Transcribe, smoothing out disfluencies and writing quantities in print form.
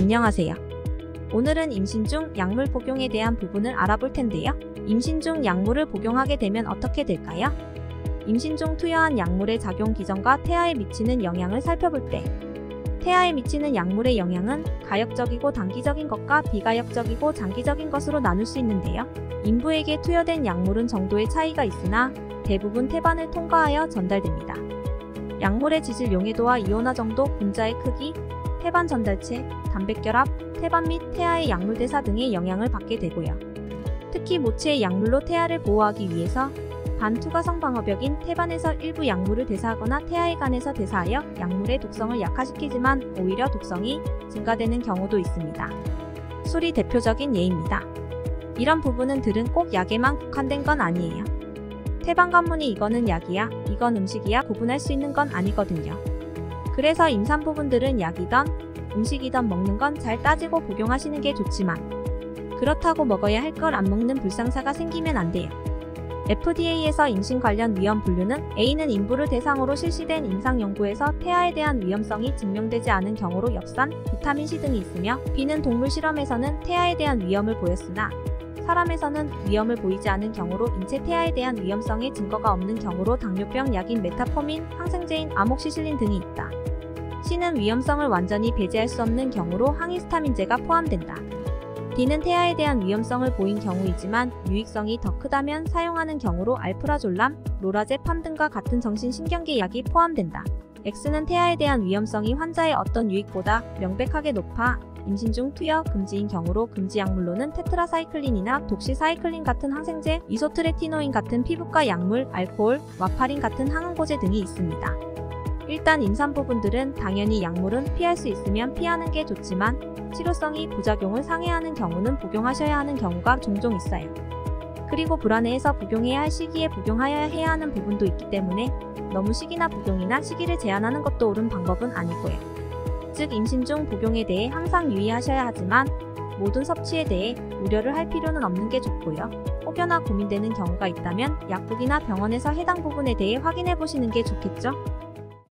안녕하세요. 오늘은 임신 중 약물 복용에 대한 부분을 알아볼 텐데요. 임신 중 약물을 복용하게 되면 어떻게 될까요? 임신 중 투여한 약물의 작용 기전과 태아에 미치는 영향을 살펴볼 때, 태아에 미치는 약물의 영향은 가역적이고 단기적인 것과 비가역적이고 장기적인 것으로 나눌 수 있는데요. 인부에게 투여된 약물은 정도의 차이가 있으나 대부분 태반을 통과하여 전달됩니다. 약물의 지질 용해도와 이온화 정도, 분자의 크기, 태반 전달체, 단백결합, 태반 및 태아의 약물 대사 등의 영향을 받게 되고요. 특히 모체의 약물로 태아를 보호하기 위해서 반투과성 방어벽인 태반에서 일부 약물을 대사하거나 태아의 간에서 대사하여 약물의 독성을 약화시키지만 오히려 독성이 증가되는 경우도 있습니다. 술이 대표적인 예입니다. 이런 부분은 들은 꼭 약에만 국한된 건 아니에요. 태반 관문이 이거는 약이야, 이건 음식이야 구분할 수 있는 건 아니거든요. 그래서 임산부분들은 약이던 음식이던 먹는 건 잘 따지고 복용하시는 게 좋지만 그렇다고 먹어야 할 걸 안 먹는 불상사가 생기면 안 돼요. FDA에서 임신 관련 위험 분류는 A는 인부를 대상으로 실시된 임상 연구에서 태아에 대한 위험성이 증명되지 않은 경우로 엽산, 비타민C 등이 있으며 B는 동물 실험에서는 태아에 대한 위험을 보였으나 사람에서는 위험을 보이지 않은 경우로 인체 태아에 대한 위험성의 증거가 없는 경우로 당뇨병 약인 메타포민, 항생제인 아목시실린 등이 있다. C는 위험성을 완전히 배제할 수 없는 경우로 항히스타민제가 포함된다. D는 태아에 대한 위험성을 보인 경우이지만 유익성이 더 크다면 사용하는 경우로 알프라졸람, 로라제팜 등과 같은 정신신경계 약이 포함된다. X는 태아에 대한 위험성이 환자의 어떤 유익보다 명백하게 높아 임신 중 투여 금지인 경우로 금지 약물로는 테트라사이클린이나 독시사이클린 같은 항생제, 이소트레티노인 같은 피부과 약물, 알코올, 와파린 같은 항응고제 등이 있습니다. 일단 임산부분들은 당연히 약물은 피할 수 있으면 피하는 게 좋지만 치료성이 부작용을 상회하는 경우는 복용하셔야 하는 경우가 종종 있어요. 그리고 불안해해서 복용해야 할 시기에 복용하여야 해야 하는 부분도 있기 때문에 너무 시기나 복용이나 시기를 제한하는 것도 옳은 방법은 아니고요. 즉 임신 중 복용에 대해 항상 유의하셔야 하지만 모든 섭취에 대해 우려를 할 필요는 없는 게 좋고요. 혹여나 고민되는 경우가 있다면 약국이나 병원에서 해당 부분에 대해 확인해 보시는 게 좋겠죠?